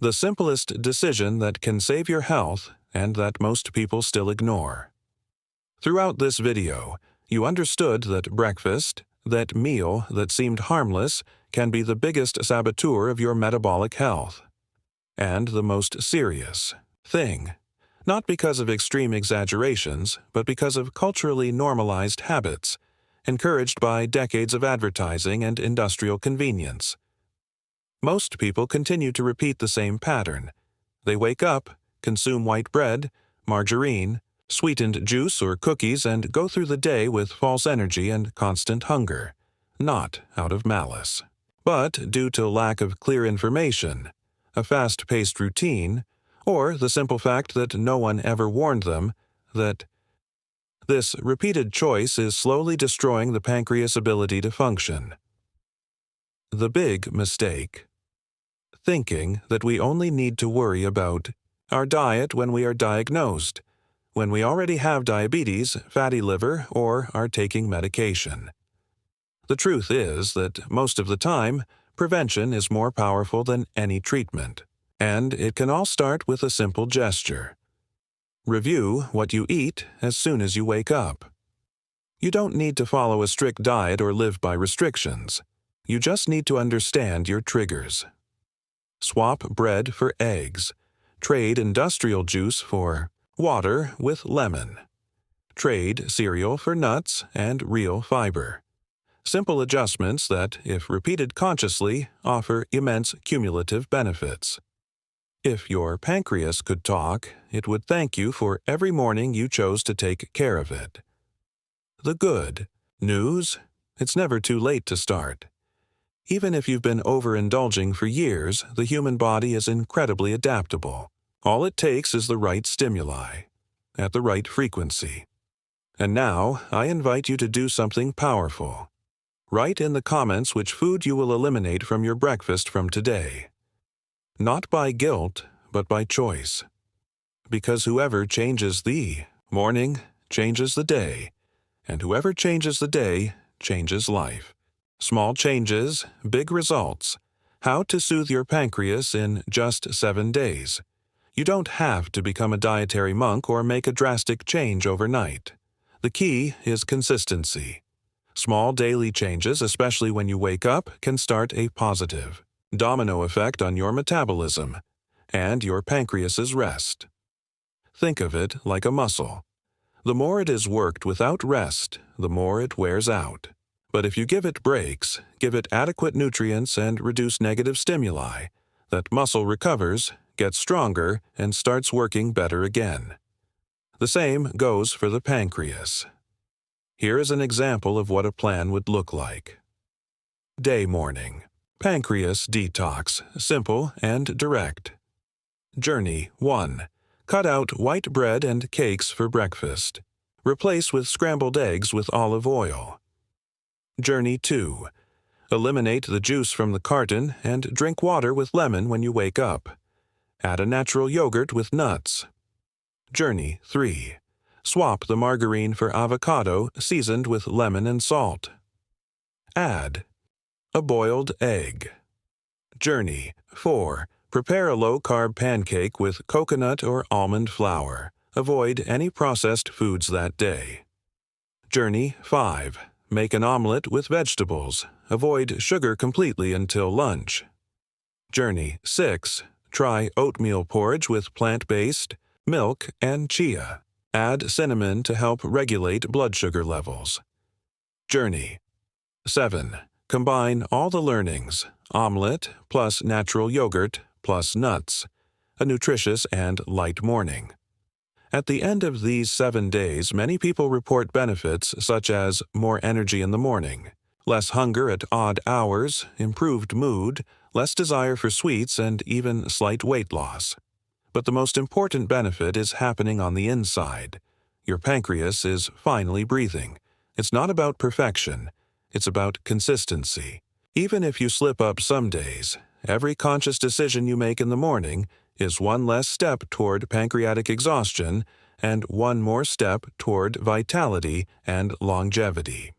The simplest decision that can save your health and that most people still ignore. Throughout this video, you understood that breakfast, that meal that seemed harmless, can be the biggest saboteur of your metabolic health. And the most serious thing. Not because of extreme exaggerations, but because of culturally normalized habits, encouraged by decades of advertising and industrial convenience. Most people continue to repeat the same pattern. They wake up, consume white bread, margarine, sweetened juice or cookies, and go through the day with false energy and constant hunger, not out of malice, but due to lack of clear information, a fast-paced routine, or the simple fact that no one ever warned them that this repeated choice is slowly destroying the pancreas' ability to function. The big mistake. Thinking that we only need to worry about our diet when we are diagnosed, when we already have diabetes, fatty liver, or are taking medication. The truth is that most of the time, prevention is more powerful than any treatment, and it can all start with a simple gesture. Review what you eat as soon as you wake up. You don't need to follow a strict diet or live by restrictions. You just need to understand your triggers. Swap bread for eggs. Trade industrial juice for water with lemon. Trade cereal for nuts and real fiber. Simple adjustments that, if repeated consciously, offer immense cumulative benefits. If your pancreas could talk, it would thank you for every morning you chose to take care of it. The good news: it's never too late to start. Even if you've been overindulging for years, the human body is incredibly adaptable. All it takes is the right stimuli, at the right frequency. And now, I invite you to do something powerful. Write in the comments which food you will eliminate from your breakfast from today. Not by guilt, but by choice. Because whoever changes the morning changes the day, and whoever changes the day changes life. Small changes, big results. How to soothe your pancreas in just 7 days. You don't have to become a dietary monk or make a drastic change overnight. The key is consistency. Small daily changes, especially when you wake up, can start a positive domino effect on your metabolism and your pancreas's rest. Think of it like a muscle. The more it is worked without rest, the more it wears out. But if you give it breaks, give it adequate nutrients and reduce negative stimuli, that muscle recovers, gets stronger, and starts working better again. The same goes for the pancreas. Here is an example of what a plan would look like. Day morning. Pancreas detox, simple and direct. Journey 1. Cut out white bread and cakes for breakfast. Replace with scrambled eggs with olive oil. Journey 2. Eliminate the juice from the carton and drink water with lemon when you wake up. Add a natural yogurt with nuts. Journey 3. Swap the margarine for avocado seasoned with lemon and salt. Add a boiled egg. Journey 4. Prepare a low-carb pancake with coconut or almond flour. Avoid any processed foods that day. Journey 5. Make an omelet with vegetables. Avoid sugar completely until lunch. Journey 6. Try oatmeal porridge with plant-based, milk, and chia. Add cinnamon to help regulate blood sugar levels. Journey 7. Combine all the learnings, omelet plus natural yogurt plus nuts, a nutritious and light morning. At the end of these 7 days, many people report benefits such as more energy in the morning, less hunger at odd hours, improved mood, less desire for sweets, and even slight weight loss. But the most important benefit is happening on the inside. Your pancreas is finally breathing. It's not about perfection. It's about consistency. Even if you slip up some days, every conscious decision you make in the morning is one less step toward pancreatic exhaustion and one more step toward vitality and longevity.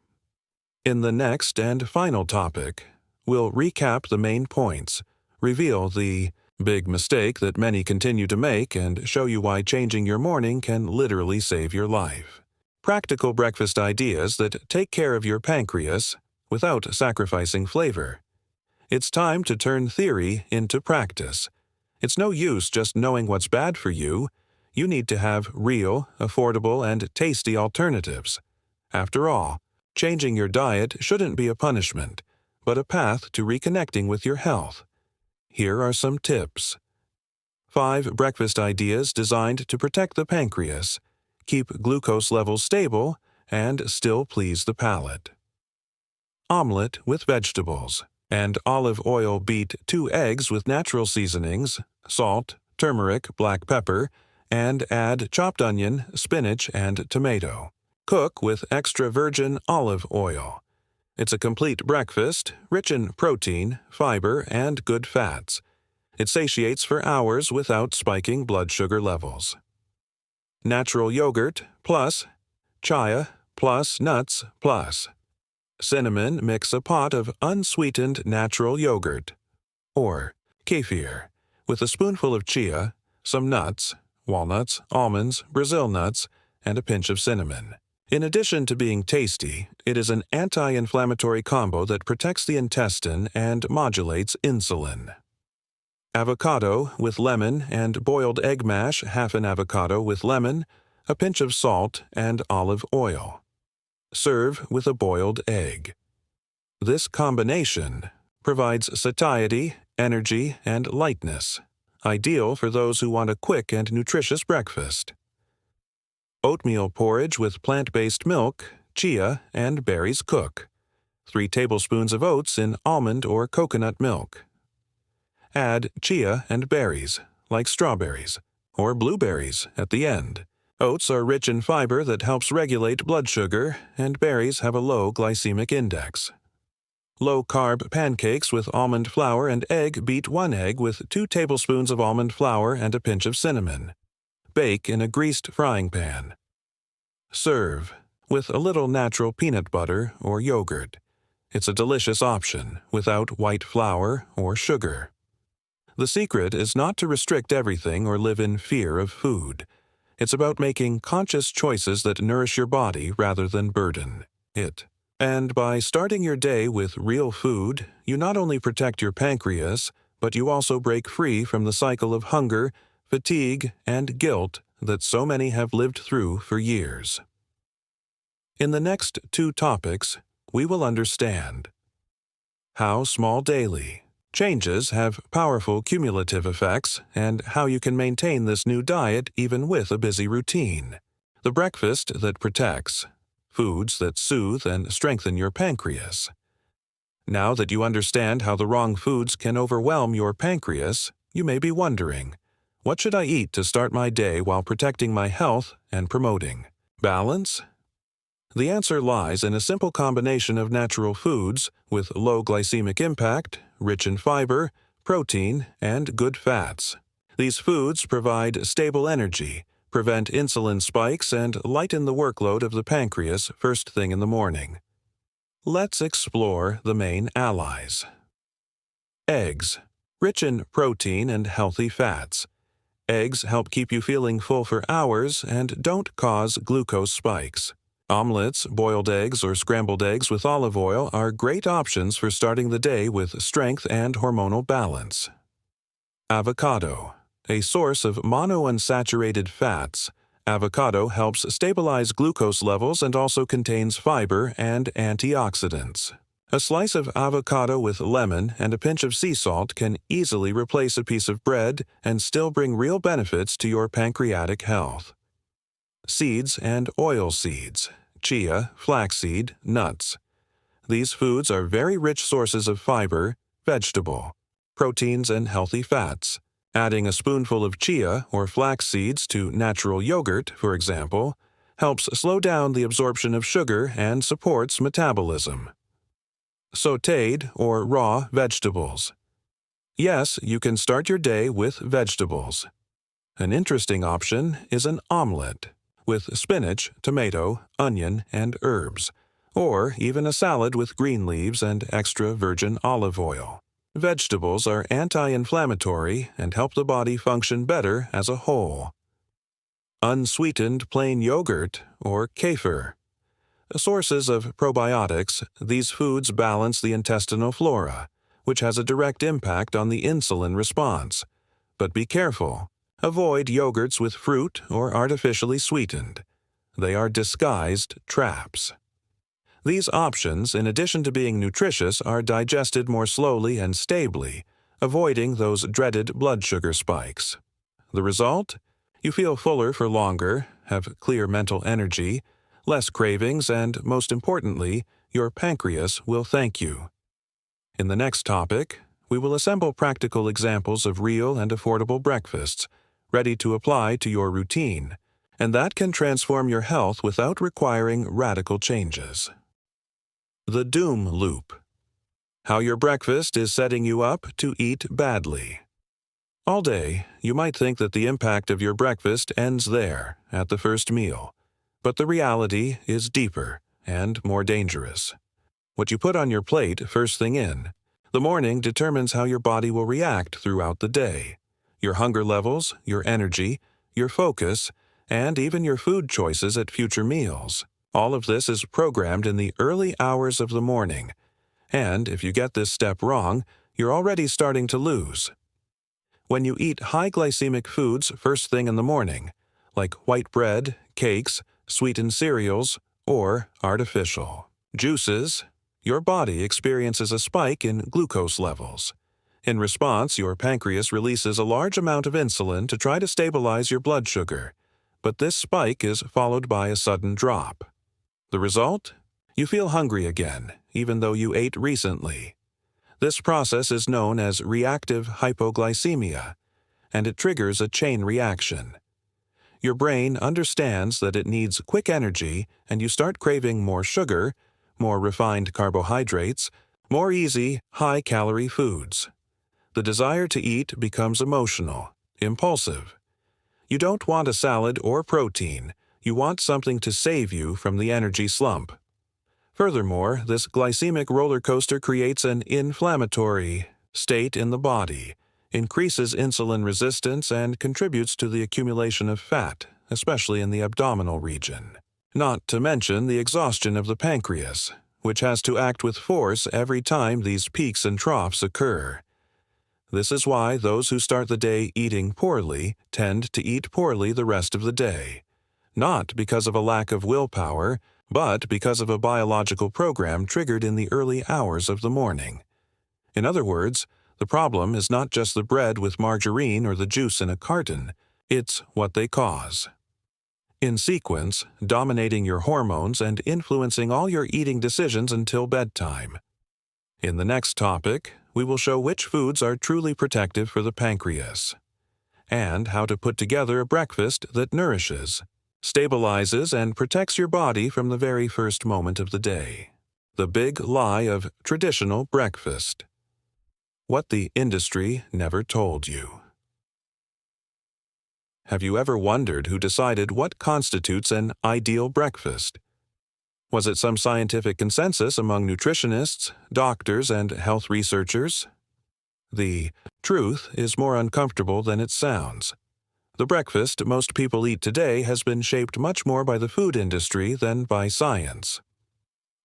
In the next and final topic, we'll recap the main points, reveal the Big mistake that many continue to make and show you why changing your morning can literally save your life. Practical breakfast ideas that take care of your pancreas without sacrificing flavor. It's time to turn theory into practice. It's no use just knowing what's bad for you. You need to have real, affordable, and tasty alternatives. After all, changing your diet shouldn't be a punishment, but a path to reconnecting with your health. Here are some tips. 5 breakfast ideas designed to protect the pancreas, keep glucose levels stable, and still please the palate. Omelet with vegetables. And olive oil beat 2 eggs with natural seasonings, salt, turmeric, black pepper, and add chopped onion, spinach, and tomato. Cook with extra virgin olive oil. It's a complete breakfast, rich in protein, fiber, and good fats. It satiates for hours without spiking blood sugar levels. Natural yogurt plus chia plus nuts plus. Cinnamon mix a pot of unsweetened natural yogurt. Or kefir, with a spoonful of chia, some nuts, walnuts, almonds, Brazil nuts, and a pinch of cinnamon. In addition to being tasty, it is an anti-inflammatory combo that protects the intestine and modulates insulin. Avocado with lemon and boiled egg mash, half an avocado with lemon, a pinch of salt, and olive oil. Serve with a boiled egg. This combination provides satiety, energy, and lightness, ideal for those who want a quick and nutritious breakfast. Oatmeal porridge with plant-based milk, chia, and berries cook. 3 tablespoons of oats in almond or coconut milk. Add chia and berries, like strawberries, or blueberries at the end. Oats are rich in fiber that helps regulate blood sugar, and berries have a low glycemic index. Low-carb pancakes with almond flour and egg. Beat 1 egg with 2 tablespoons of almond flour and a pinch of cinnamon. Bake in a greased frying pan. Serve with a little natural peanut butter or yogurt. It's a delicious option without white flour or sugar. The secret is not to restrict everything or live in fear of food. It's about making conscious choices that nourish your body rather than burden it. And by starting your day with real food, you not only protect your pancreas, but you also break free from the cycle of hunger, fatigue, and guilt that so many have lived through for years. In the next 2 topics, we will understand how small daily changes have powerful cumulative effects and how you can maintain this new diet even with a busy routine. The breakfast that protects, foods that soothe and strengthen your pancreas. Now that you understand how the wrong foods can overwhelm your pancreas, you may be wondering, what should I eat to start my day while protecting my health and promoting balance? The answer lies in a simple combination of natural foods with low glycemic impact, rich in fiber, protein, and good fats. These foods provide stable energy, prevent insulin spikes, and lighten the workload of the pancreas first thing in the morning. Let's explore the main allies. Eggs, rich in protein and healthy fats. Eggs help keep you feeling full for hours and don't cause glucose spikes. Omelets, boiled eggs, or scrambled eggs with olive oil are great options for starting the day with strength and hormonal balance. Avocado, a source of monounsaturated fats. Avocado helps stabilize glucose levels and also contains fiber and antioxidants. A slice of avocado with lemon and a pinch of sea salt can easily replace a piece of bread and still bring real benefits to your pancreatic health. Seeds and oil seeds, chia, flaxseed, nuts. These foods are very rich sources of fiber, vegetable, proteins, and healthy fats. Adding a spoonful of chia or flax seeds to natural yogurt, for example, helps slow down the absorption of sugar and supports metabolism. Sautéed or raw vegetables. Yes, you can start your day with vegetables. An interesting option is an omelet with spinach, tomato, onion, and herbs, or even a salad with green leaves and extra virgin olive oil. Vegetables are anti-inflammatory and help the body function better as a whole. Unsweetened plain yogurt or kefir. Sources of probiotics, these foods balance the intestinal flora, which has a direct impact on the insulin response. But be careful. Avoid yogurts with fruit or artificially sweetened. They are disguised traps. These options, in addition to being nutritious, are digested more slowly and stably, avoiding those dreaded blood sugar spikes. The result? You feel fuller for longer, have clear mental energy, less cravings, and, most importantly, your pancreas will thank you. In the next topic, we will assemble practical examples of real and affordable breakfasts, ready to apply to your routine, and that can transform your health without requiring radical changes. The doom loop. How your breakfast is setting you up to eat badly. All day, you might think that the impact of your breakfast ends there, at the first meal. But the reality is deeper and more dangerous. What you put on your plate first thing in, the morning determines how your body will react throughout the day. Your hunger levels, your energy, your focus, and even your food choices at future meals. All of this is programmed in the early hours of the morning, and if you get this step wrong, you're already starting to lose. When you eat high glycemic foods first thing in the morning, like white bread, cakes, sweetened cereals, or artificial juices, your body experiences a spike in glucose levels. In response, your pancreas releases a large amount of insulin to try to stabilize your blood sugar, but this spike is followed by a sudden drop. The result? You feel hungry again, even though you ate recently. This process is known as reactive hypoglycemia, and it triggers a chain reaction. Your brain understands that it needs quick energy, and you start craving more sugar, more refined carbohydrates, more easy, high-calorie foods. The desire to eat becomes emotional, impulsive. You don't want a salad or protein. You want something to save you from the energy slump. Furthermore, this glycemic roller coaster creates an inflammatory state in the body, increases insulin resistance, and contributes to the accumulation of fat, especially in the abdominal region. Not to mention the exhaustion of the pancreas, which has to act with force every time these peaks and troughs occur. This is why those who start the day eating poorly tend to eat poorly the rest of the day. Not because of a lack of willpower, but because of a biological program triggered in the early hours of the morning. In other words, the problem is not just the bread with margarine or the juice in a carton, it's what they cause. In sequence, dominating your hormones and influencing all your eating decisions until bedtime. In the next topic, we will show which foods are truly protective for the pancreas, and how to put together a breakfast that nourishes, stabilizes, and protects your body from the very first moment of the day. The big lie of traditional breakfast. What the industry never told you. Have you ever wondered who decided what constitutes an ideal breakfast? Was it some scientific consensus among nutritionists, doctors, and health researchers? The truth is more uncomfortable than it sounds. The breakfast most people eat today has been shaped much more by the food industry than by science.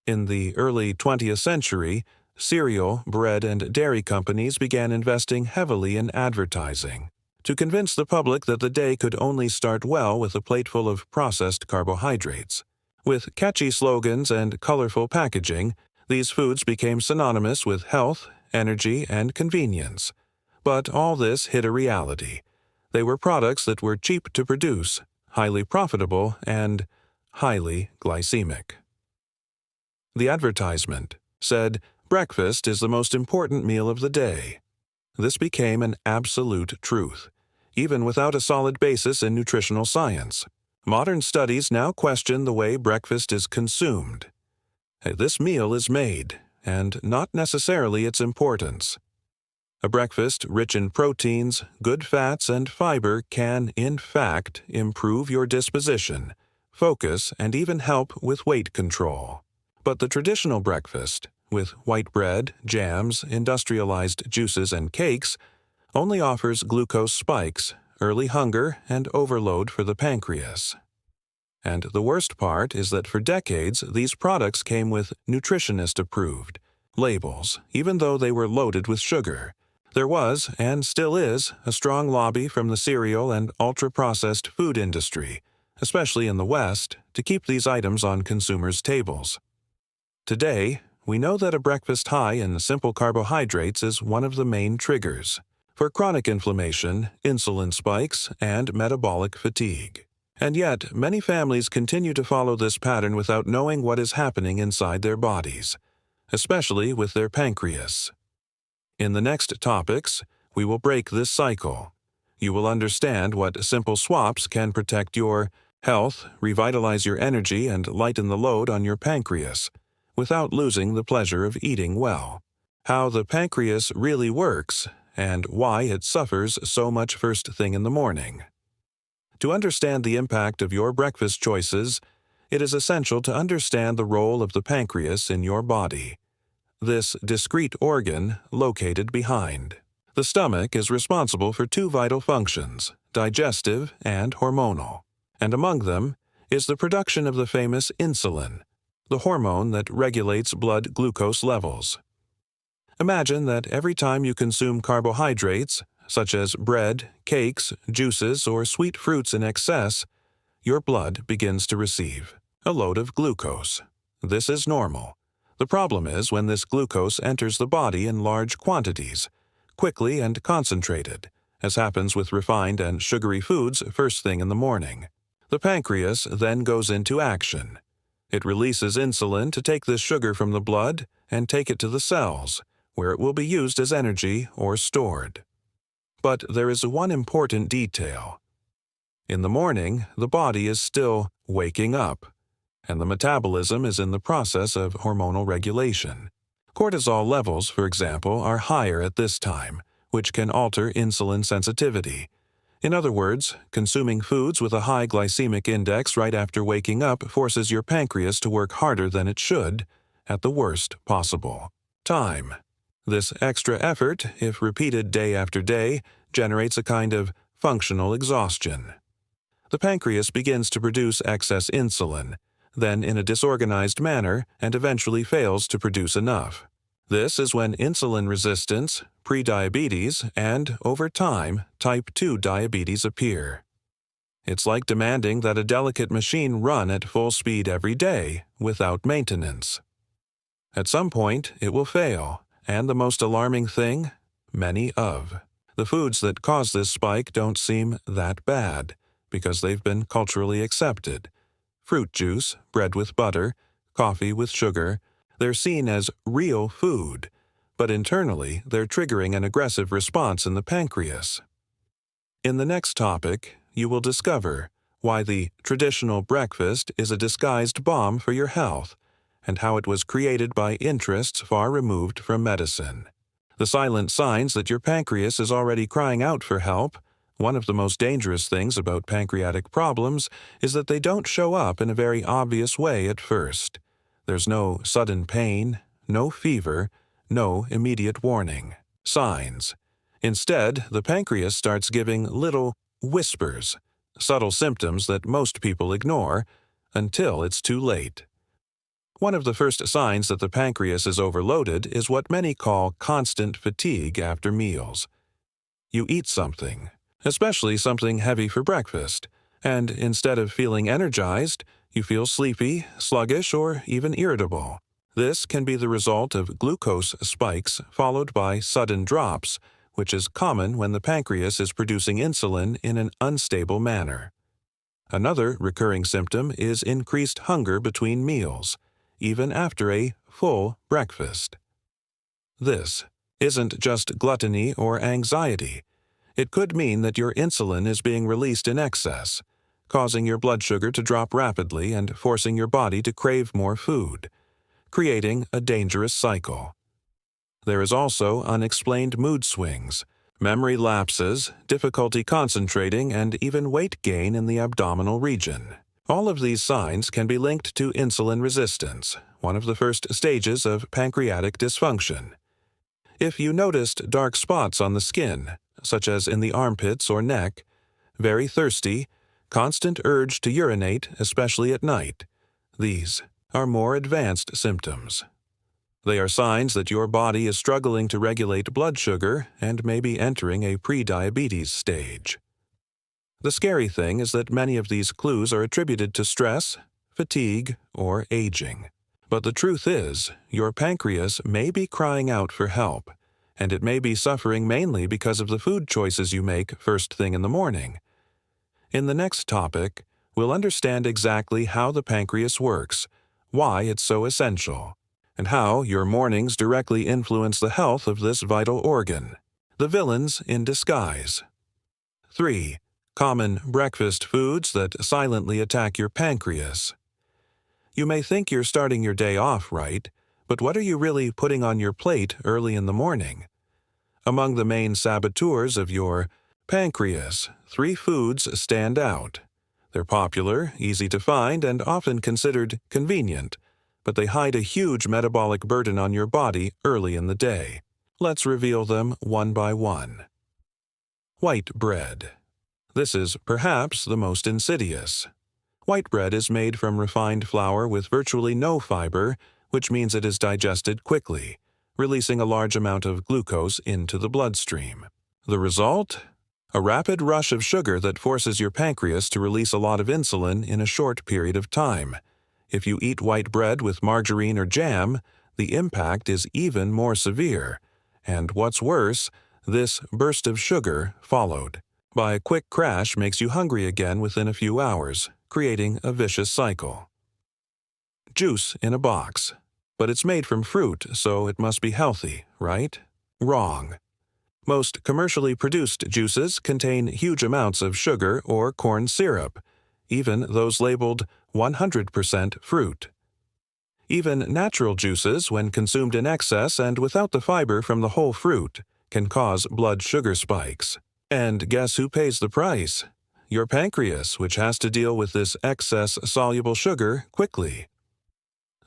In the early 20th century, cereal, bread, and dairy companies began investing heavily in advertising to convince the public that the day could only start well with a plateful of processed carbohydrates. With catchy slogans and colorful packaging, these foods became synonymous with health, energy, and convenience. But all this hid a reality. They were products that were cheap to produce, highly profitable, and highly glycemic. The advertisement said, "Breakfast is the most important meal of the day." This became an absolute truth, even without a solid basis in nutritional science. Modern studies now question the way breakfast is consumed. This meal is made, and not necessarily its importance. A breakfast rich in proteins, good fats, and fiber can, in fact, improve your disposition, focus, and even help with weight control. But the traditional breakfast, with white bread, jams, industrialized juices, and cakes, only offers glucose spikes, early hunger, and overload for the pancreas. And the worst part is that for decades, these products came with nutritionist-approved labels, even though they were loaded with sugar. There was, and still is, a strong lobby from the cereal and ultra-processed food industry, especially in the West, to keep these items on consumers' tables. Today, we know that a breakfast high in simple carbohydrates is one of the main triggers for chronic inflammation, insulin spikes, and metabolic fatigue. And yet, many families continue to follow this pattern without knowing what is happening inside their bodies, especially with their pancreas. In the next topics, we will break this cycle. You will understand what simple swaps can protect your health, revitalize your energy, and lighten the load on your pancreas, without losing the pleasure of eating well. How the pancreas really works, and why it suffers so much first thing in the morning. To understand the impact of your breakfast choices, it is essential to understand the role of the pancreas in your body. This discrete organ located behind the stomach is responsible for two vital functions, digestive and hormonal, and among them is the production of the famous insulin, the hormone that regulates blood glucose levels. Imagine that every time you consume carbohydrates, such as bread, cakes, juices, or sweet fruits in excess, your blood begins to receive a load of glucose. This is normal. The problem is when this glucose enters the body in large quantities, quickly and concentrated, as happens with refined and sugary foods first thing in the morning. The pancreas then goes into action. It releases insulin to take this sugar from the blood and take it to the cells, where it will be used as energy or stored. But there is one important detail. In the morning, the body is still waking up, and the metabolism is in the process of hormonal regulation. Cortisol levels, for example, are higher at this time, which can alter insulin sensitivity. In other words, consuming foods with a high glycemic index right after waking up forces your pancreas to work harder than it should, at the worst possible time. This extra effort, if repeated day after day, generates a kind of functional exhaustion. The pancreas begins to produce excess insulin, then in a disorganized manner, and eventually fails to produce enough. This is when insulin resistance, prediabetes, and, over time, type 2 diabetes appear. It's like demanding that a delicate machine run at full speed every day, without maintenance. At some point, it will fail, and the most alarming thing, many of the foods that cause this spike don't seem that bad, because they've been culturally accepted. Fruit juice, bread with butter, coffee with sugar, they're seen as real food, but internally they're triggering an aggressive response in the pancreas. In the next topic, you will discover why the traditional breakfast is a disguised bomb for your health, and how it was created by interests far removed from medicine. The silent signs that your pancreas is already crying out for help. One of the most dangerous things about pancreatic problems is that they don't show up in a very obvious way at first. There's no sudden pain, no fever, no immediate warning signs. Instead, the pancreas starts giving little whispers, subtle symptoms that most people ignore, until it's too late. One of the first signs that the pancreas is overloaded is what many call constant fatigue after meals. You eat something, especially something heavy for breakfast, and instead of feeling energized, you feel sleepy, sluggish, or even irritable. This can be the result of glucose spikes followed by sudden drops, which is common when the pancreas is producing insulin in an unstable manner. Another recurring symptom is increased hunger between meals, even after a full breakfast. This isn't just gluttony or anxiety. It could mean that your insulin is being released in excess, causing your blood sugar to drop rapidly and forcing your body to crave more food, creating a dangerous cycle. There is also unexplained mood swings, memory lapses, difficulty concentrating, and even weight gain in the abdominal region. All of these signs can be linked to insulin resistance, one of the first stages of pancreatic dysfunction. If you noticed dark spots on the skin, such as in the armpits or neck, very thirsty, constant urge to urinate, especially at night, these are more advanced symptoms. They are signs that your body is struggling to regulate blood sugar and may be entering a prediabetes stage. The scary thing is that many of these clues are attributed to stress, fatigue, or aging. But the truth is, your pancreas may be crying out for help, and it may be suffering mainly because of the food choices you make first thing in the morning. In the next topic, we'll understand exactly how the pancreas works, why it's so essential, and how your mornings directly influence the health of this vital organ. The villains in disguise. 3. Common breakfast foods that silently attack your pancreas. You may think you're starting your day off right, but what are you really putting on your plate early in the morning? Among the main saboteurs of your pancreas, 3 foods stand out. They're popular, easy to find, and often considered convenient, but they hide a huge metabolic burden on your body early in the day. Let's reveal them one by one. White bread. This is perhaps the most insidious. White bread is made from refined flour with virtually no fiber, which means it is digested quickly, releasing a large amount of glucose into the bloodstream. The result? A rapid rush of sugar that forces your pancreas to release a lot of insulin in a short period of time. If you eat white bread with margarine or jam, the impact is even more severe. And what's worse, this burst of sugar followed by a quick crash makes you hungry again within a few hours, creating a vicious cycle. Juice in a box. But it's made from fruit, so it must be healthy, right? Wrong. Most commercially produced juices contain huge amounts of sugar or corn syrup, even those labeled 100% fruit. Even natural juices, when consumed in excess and without the fiber from the whole fruit, can cause blood sugar spikes. And guess who pays the price? Your pancreas, which has to deal with this excess soluble sugar quickly.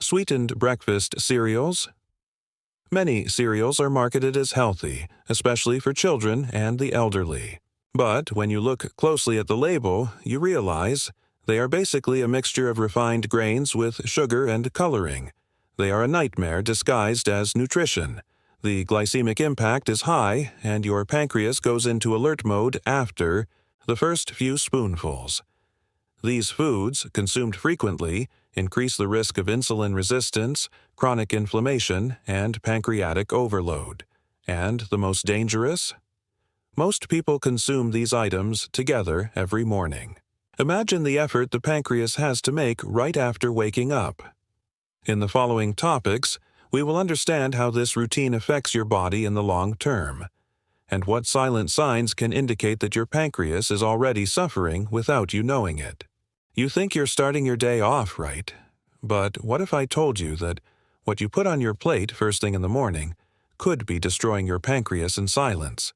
Sweetened breakfast cereals. Many cereals are marketed as healthy, especially for children and the elderly. But when you look closely at the label, you realize they are basically a mixture of refined grains with sugar and coloring. They are a nightmare disguised as nutrition. The glycemic impact is high, and your pancreas goes into alert mode after the first few spoonfuls. These foods, consumed frequently, increase the risk of insulin resistance, chronic inflammation, and pancreatic overload. And the most dangerous? Most people consume these items together every morning. Imagine the effort the pancreas has to make right after waking up. In the following topics, we will understand how this routine affects your body in the long term, and what silent signs can indicate that your pancreas is already suffering without you knowing it. You think you're starting your day off right, but what if I told you that what you put on your plate first thing in the morning could be destroying your pancreas in silence?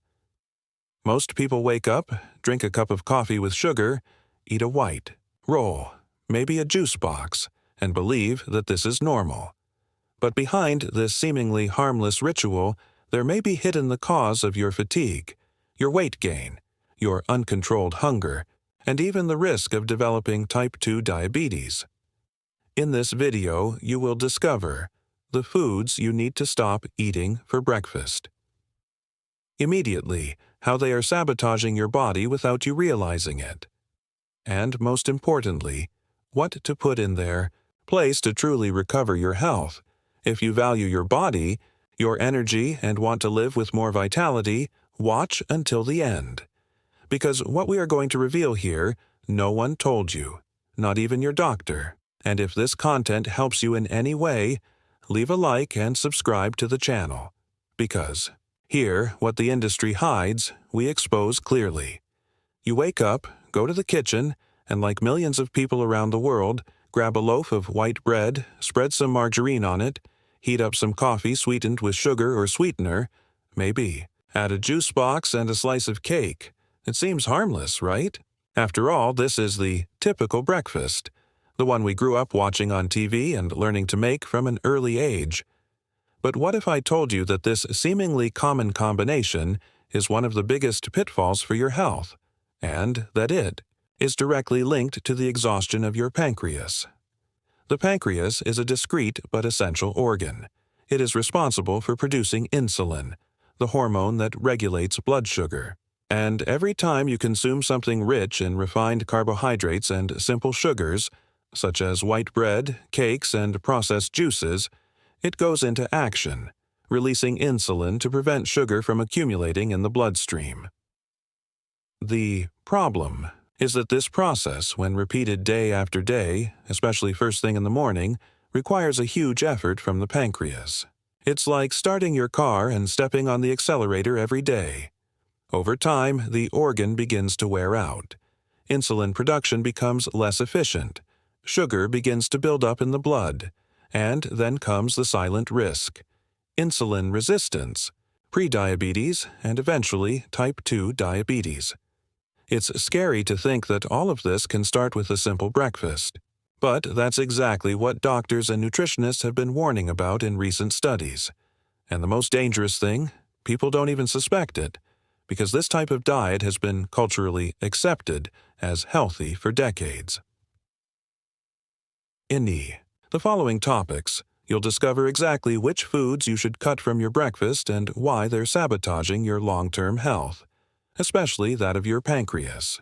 Most people wake up, drink a cup of coffee with sugar, eat a white, roll, maybe a juice box, and believe that this is normal. But behind this seemingly harmless ritual, there may be hidden the cause of your fatigue, your weight gain, your uncontrolled hunger, and even the risk of developing type 2 diabetes. In this video, you will discover the foods you need to stop eating for breakfast. Immediately, how they are sabotaging your body without you realizing it. And most importantly, what to put in their place to truly recover your health. If you value your body, your energy, and want to live with more vitality, watch until the end. Because what we are going to reveal here, no one told you, not even your doctor. And if this content helps you in any way, leave a like and subscribe to the channel. Because here, what the industry hides, we expose clearly. You wake up, go to the kitchen, and like millions of people around the world, grab a loaf of white bread, spread some margarine on it, heat up some coffee sweetened with sugar or sweetener, maybe add a juice box and a slice of cake. It seems harmless, right? After all, this is the typical breakfast, the one we grew up watching on TV and learning to make from an early age. But what if I told you that this seemingly common combination is one of the biggest pitfalls for your health, and that it is directly linked to the exhaustion of your pancreas? The pancreas is a discrete but essential organ. It is responsible for producing insulin, the hormone that regulates blood sugar. And every time you consume something rich in refined carbohydrates and simple sugars, such as white bread, cakes, and processed juices, it goes into action, releasing insulin to prevent sugar from accumulating in the bloodstream. The problem is that this process, when repeated day after day, especially first thing in the morning, requires a huge effort from the pancreas. It's like starting your car and stepping on the accelerator every day. Over time, the organ begins to wear out. Insulin production becomes less efficient. Sugar begins to build up in the blood. And then comes the silent risk: insulin resistance, prediabetes, and eventually type 2 diabetes. It's scary to think that all of this can start with a simple breakfast. But that's exactly what doctors and nutritionists have been warning about in recent studies. And the most dangerous thing, people don't even suspect it, because this type of diet has been culturally accepted as healthy for decades. In the following topics, you'll discover exactly which foods you should cut from your breakfast and why they're sabotaging your long-term health, especially that of your pancreas.